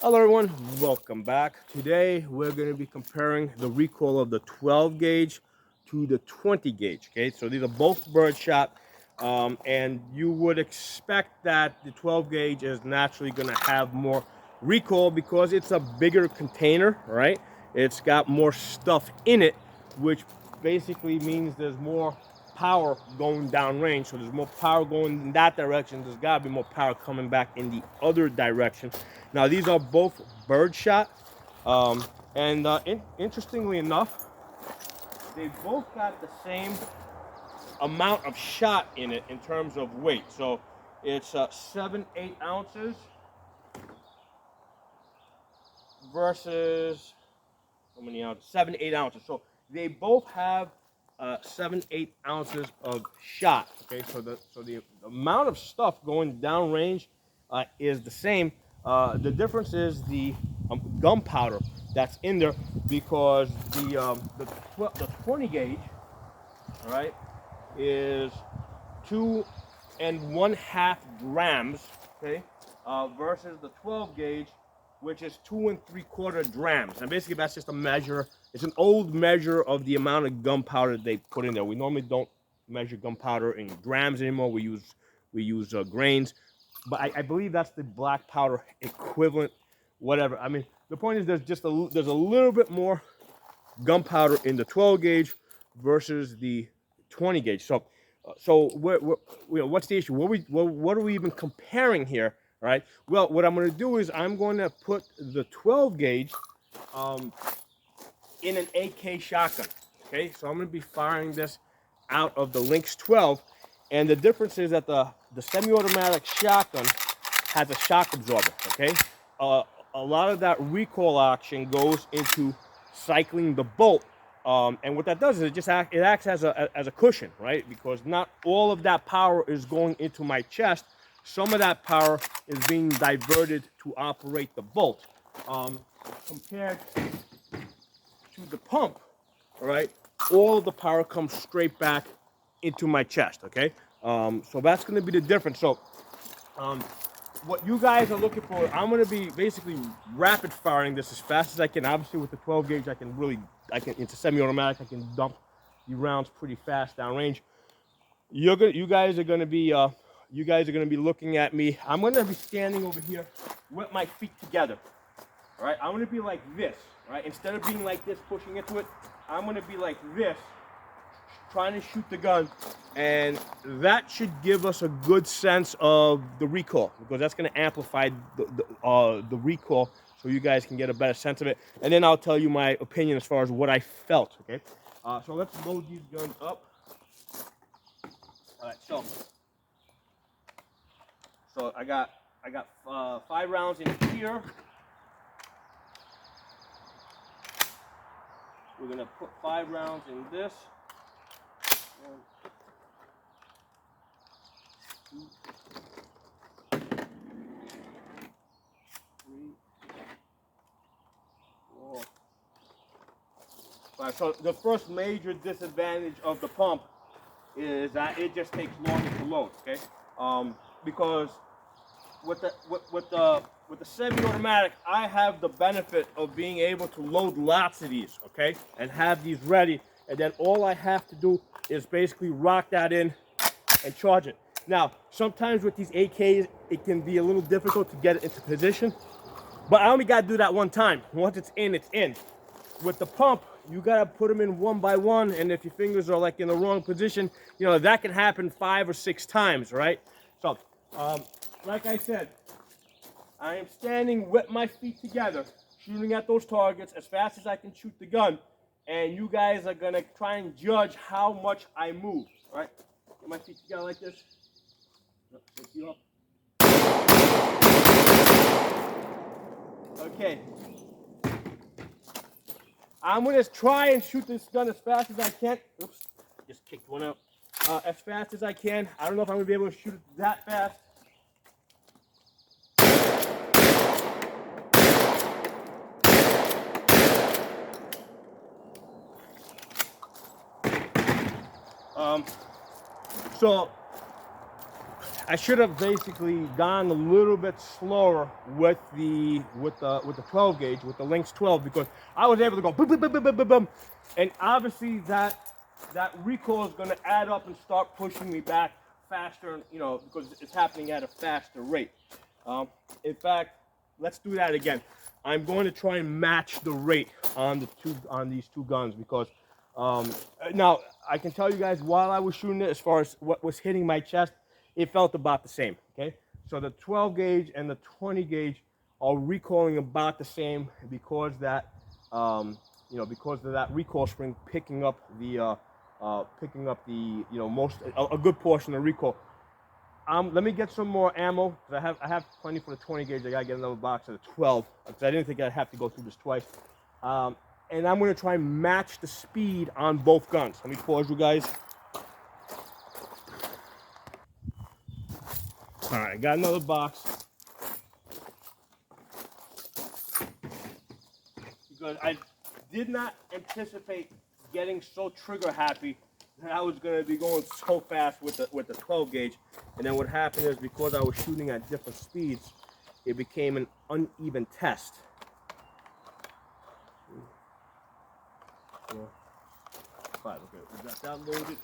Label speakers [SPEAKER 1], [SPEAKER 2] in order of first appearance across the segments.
[SPEAKER 1] Hello everyone, welcome back. Today we're going to be comparing the recoil of the 12 gauge to the 20 gauge. Okay, so these are both birdshot, and you would expect that the 12 gauge is naturally going to have more recoil because it's a bigger container, right? It's got more stuff in it, which basically means there's more power going downrange. So there's more power going in that direction. There's got to be more power coming back in the other direction. Now these are both birdshot, and interestingly enough, they both got the same amount of shot in it in terms of weight. So it's 7-8 ounces versus how many ounces? 7-8 ounces. So they both have 7-8 ounces of shot. Okay, so the amount of stuff going downrange is the same. The difference is the gunpowder that's in there because the 20 gauge, all right, is 2.5 grams, okay, versus the 12 gauge, which is 2.75 grams. And basically, that's just a measure. It's an old measure of the amount of gunpowder they put in there. We normally don't measure gunpowder in grams anymore. We use grains, but I believe that's the black powder equivalent. Whatever. I mean, the point is there's a little bit more gunpowder in the 12 gauge versus the 20 gauge. So what's the issue? What are we even comparing here? Right. Well, what I'm going to do is I'm going to put the 12 gauge in an AK shotgun. Okay, so I'm going to be firing this out of the Lynx 12, and the difference is that the semi-automatic shotgun has a shock absorber. Okay, a lot of that recoil action goes into cycling the bolt. And what that does is it acts as a cushion, right? Because not all of that power is going into my chest. Some of that power is being diverted to operate the bolt. Compared to the pump, all right, all of the power comes straight back into my chest, okay? So that's going to be the difference. So what you guys are looking for, I'm going to be basically rapid firing this as fast as I can. Obviously with the 12 gauge, it's a semi-automatic. I can dump the rounds pretty fast downrange. You guys are going to be looking at me. I'm going to be standing over here with my feet together. All right, I'm going to be like this, right? Instead of being like this, pushing into it, I'm going to be like this, trying to shoot the gun, and that should give us a good sense of the recoil because that's going to amplify the recoil, so you guys can get a better sense of it. And then I'll tell you my opinion as far as what I felt. Okay, so let's load these guns up. All right, so I got 5 rounds in here. We're gonna put 5 rounds in this. 1, 2, 3, 4, 5. So the first major disadvantage of the pump is that it just takes longer to load. Okay, because with the semi-automatic, I have the benefit of being able to load lots of these, okay, and have these ready, and then all I have to do is basically rock that in and charge it. Now, sometimes with these AKs, it can be a little difficult to get it into position, but I only got to do that one time. Once it's in, it's in. With the pump, you got to put them in one by one, and if your fingers are like in the wrong position, you know, that can happen 5 or 6 times, right? So, like I said, I am standing with my feet together, shooting at those targets as fast as I can shoot the gun, and you guys are gonna try and judge how much I move. All right, get my feet together like this. Okay, I'm gonna try and shoot this gun as fast as I can. Oops, just kicked one out. As fast as I can. I don't know if I'm gonna be able to shoot it that fast. So I should have basically gone a little bit slower with the 12 gauge, with the Lynx 12, because I was able to go boom, boom, boom, boom, boom, boom, boom. And obviously that recoil is going to add up and start pushing me back faster, you know, because it's happening at a faster rate. In fact, let's do that again. I'm going to try and match the rate on these two guns, because now I can tell you guys, while I was shooting it, as far as what was hitting my chest, it felt about the same. Okay, so the 12 gauge and the 20 gauge are recoiling about the same, because that you know, because of that recoil spring picking up the you know, a good portion of recoil. Let me get some more ammo, because I have plenty for the 20 gauge. I gotta get another box of the 12, because I didn't think I'd have to go through this twice. And I'm gonna try and match the speed on both guns. Let me pause you guys. All right, I got another box, because I did not anticipate getting so trigger happy that I was going to be going so fast with the 12 gauge. And then what happened is, because I was shooting at different speeds, it became an uneven test. 4, 5, okay, we got that loaded.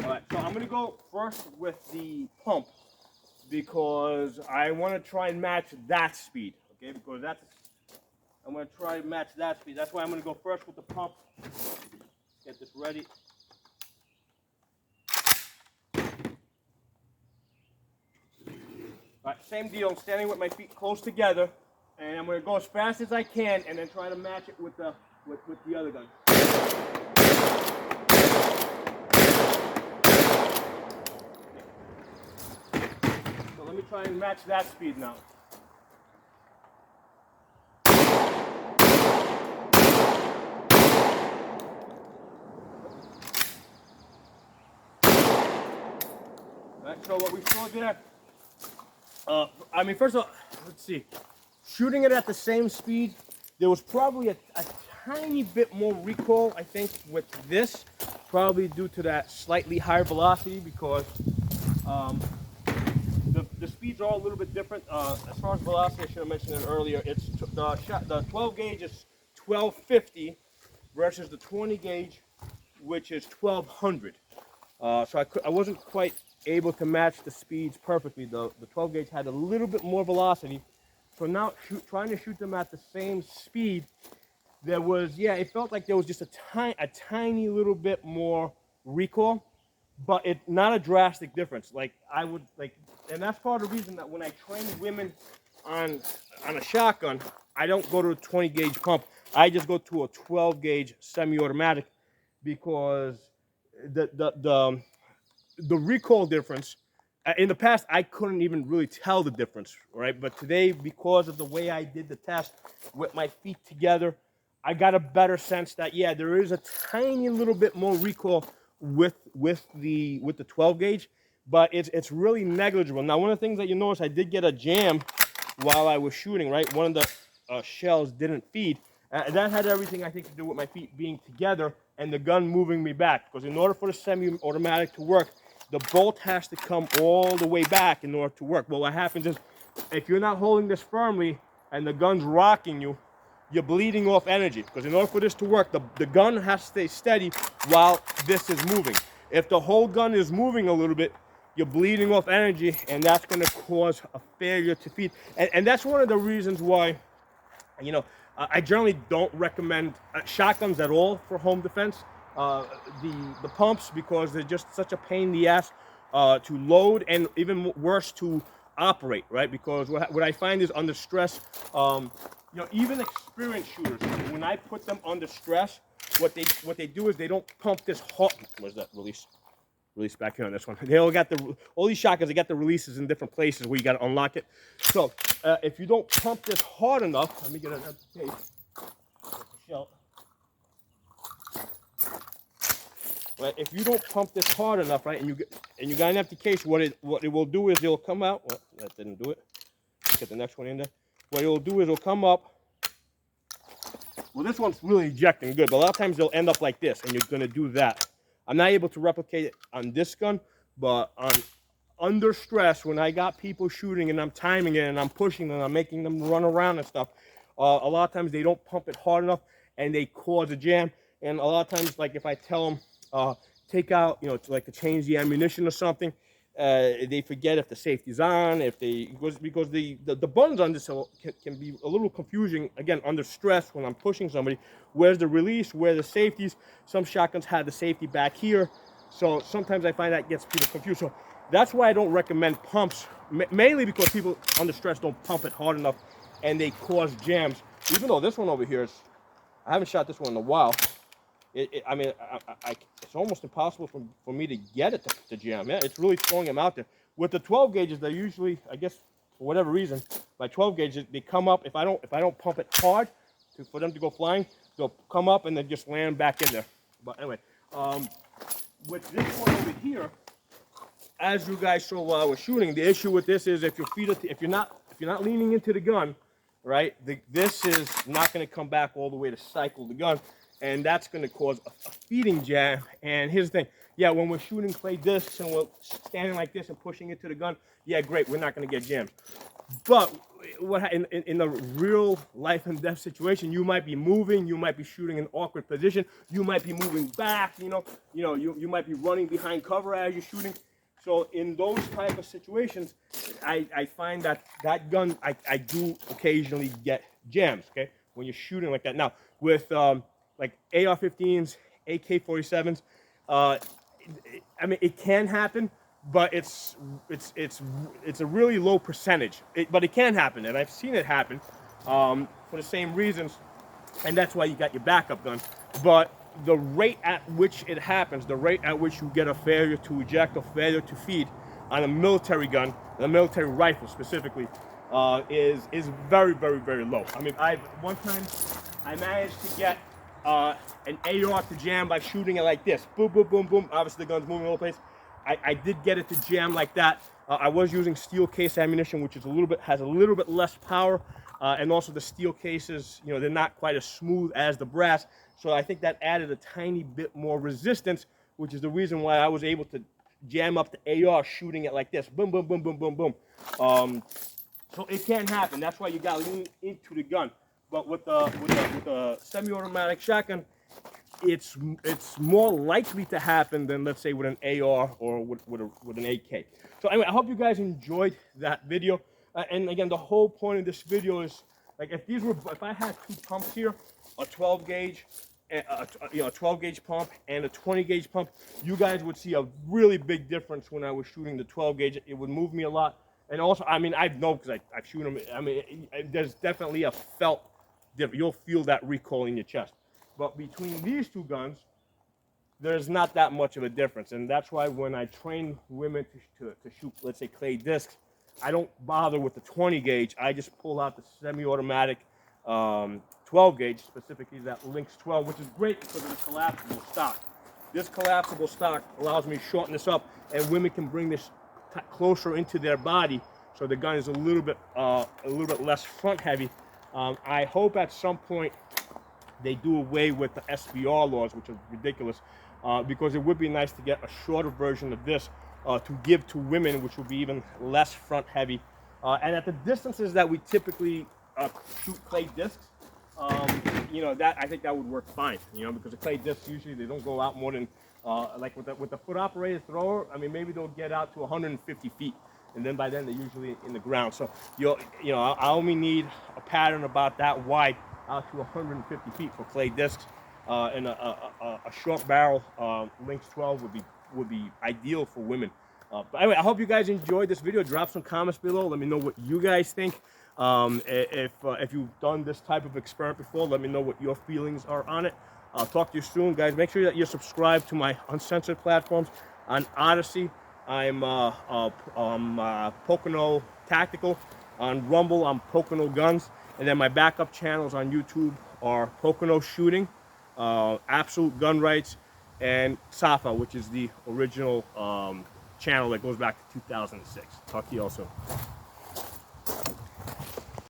[SPEAKER 1] All right, so I'm going to go first with the pump, because I want to try and match that speed, okay? Because I'm going to try and match that speed. That's why I'm going to go first with the pump. Get this ready. All right, same deal. I'm standing with my feet close together, and I'm going to go as fast as I can, and then try to match it with the other gun. So let me try and match that speed now. Right, so what we saw there, I mean, first of all, let's see. Shooting it at the same speed, there was probably a tiny bit more recoil, I think, with this, probably due to that slightly higher velocity, because the speeds are all a little bit different. As far as velocity, I should have mentioned it earlier. It's the 12 gauge is 1250 versus the 20 gauge, which is 1200. So I wasn't quite able to match the speeds perfectly. The 12 gauge had a little bit more velocity. So now trying to shoot them at the same speed, there was, yeah, it felt like there was just a tiny little bit more recoil, but not a drastic difference. Like I would like, and that's part of the reason that when I train women on a shotgun, I don't go to a 20 gauge pump. I just go to a 12 gauge semi-automatic, because the recoil difference, in the past I couldn't even really tell the difference, right? But today, because of the way I did the test with my feet together, I got a better sense that, yeah, there is a tiny little bit more recoil with the 12 gauge, but it's really negligible. Now, one of the things that you notice, I did get a jam while I was shooting, right? One of the shells didn't feed. That had everything, I think, to do with my feet being together and the gun moving me back. Because in order for the semi-automatic to work, the bolt has to come all the way back in order to work. Well, what happens is, if you're not holding this firmly and the gun's rocking you, you're bleeding off energy. Because in order for this to work, the gun has to stay steady while this is moving. If the whole gun is moving a little bit, you're bleeding off energy, and that's going to cause a failure to feed. And that's one of the reasons why, you know, I generally don't recommend shotguns at all for home defense. The pumps, because they're just such a pain in the ass to load, and even worse to operate, right? Because what I find is, under stress, you know, even experienced shooters, when I put them under stress, what they do is they don't pump this hard. Where's that release back here on this one? They all got all these shotguns, they got the releases in different places where you got to unlock it. So if you don't pump this hard enough, let me get another tape. Shell. right? If you don't pump this hard enough, right, and you got an empty case, what it will do is it'll come out. Well, that didn't do it. Let's get the next one in there. What it will do is it'll come up. Well, this one's really ejecting good, but a lot of times they'll end up like this, and you're gonna do that. I'm not able to replicate it on this gun, but on under stress, when I got people shooting and I'm timing it and I'm pushing them, I'm making them run around and stuff, a lot of times they don't pump it hard enough and they cause a jam. And a lot of times, like if I tell them, take out, to change the ammunition or something, they forget if the safety's on, if they, because the buttons on this can be a little confusing, again, under stress when I'm pushing somebody. Where's the release, where are the safeties? Some shotguns have the safety back here. So sometimes I find that gets people confused. So that's why I don't recommend pumps, mainly because people under stress don't pump it hard enough and they cause jams. Even though this one over here is, I haven't shot this one in a while. I mean, it's almost impossible for me to get it to jam. Yeah, it's really throwing them out there. With the 12 gauges, they're usually, I guess, for whatever reason, my 12 gauges, they come up. If I don't pump it hard for them to go flying, they'll come up and then just land back in there. But anyway, with this one over here, as you guys saw while I was shooting, the issue with this is if your feet are, if you're not leaning into the gun, right? This is not going to come back all the way to cycle the gun. And that's going to cause a feeding jam. And here's the thing. Yeah, when we're shooting clay discs and we're standing like this and pushing it to the gun, yeah, great, we're not going to get jammed. But in a real life and death situation, you might be moving, you might be shooting in an awkward position, you might be moving back, you might be running behind cover as you're shooting. So in those type of situations, I find that gun, I do occasionally get jams, okay, when you're shooting like that. Now, with like AR-15s, AK-47s, I mean, it can happen, but it's a really low percentage. But it can happen, and I've seen it happen for the same reasons, and that's why you got your backup gun. But the rate at which it happens, the rate at which you get a failure to eject or failure to feed on a military gun, a military rifle specifically, is very, very, very low. I mean, one time I managed to get an AR to jam by shooting it like this. Boom, boom, boom, boom. Obviously, the gun's moving all over the place. I did get it to jam like that. I was using steel case ammunition, which is has a little bit less power, and also the steel cases, they're not quite as smooth as the brass. So I think that added a tiny bit more resistance, which is the reason why I was able to jam up the AR shooting it like this. Boom, boom, boom, boom, boom, boom. So it can happen. That's why you got to lean into the gun. But with the semi-automatic shotgun, it's more likely to happen than, let's say, with an AR or with an AK. So anyway, I hope you guys enjoyed that video. And again, the whole point of this video is, like, if I had two pumps here, a 12 gauge, a 12 gauge pump and a 20 gauge pump, you guys would see a really big difference when I was shooting the 12 gauge. It would move me a lot. And also, I mean, I know because I've shot them. I mean, there's definitely a felt difference. You'll feel that recoil in your chest. But between these two guns, there's not that much of a difference. And that's why when I train women to shoot, let's say, clay discs, I don't bother with the 20 gauge. I just pull out the semi-automatic 12 gauge, specifically that Lynx 12, which is great because of the collapsible stock. This collapsible stock allows me to shorten this up, and women can bring this closer into their body, so the gun is a little bit less front heavy. I hope at some point they do away with the SBR laws, which are ridiculous, because it would be nice to get a shorter version of this to give to women, which will be even less front heavy. And at the distances that we typically shoot clay discs, that I think that would work fine, because the clay discs usually they don't go out more than like with the foot operated thrower. I mean, maybe they'll get out to 150 feet, and then by then they're usually in the ground. So I only need a pattern about that wide out to 150 feet for clay discs, and a short barrel Lynx 12 would be ideal for women. But anyway, I hope you guys enjoyed this video. Drop some comments below. Let me know what you guys think. If you've done this type of experiment before, let me know what your feelings are on it. I'll talk to you soon, guys. Make sure that you're subscribed to my uncensored platforms on Odyssey. I'm Pocono Tactical. On Rumble, I'm Pocono Guns. And then my backup channels on YouTube are Pocono Shooting, Absolute Gun Rights, and Safa, which is the original channel that goes back to 2006. Talk to you all soon.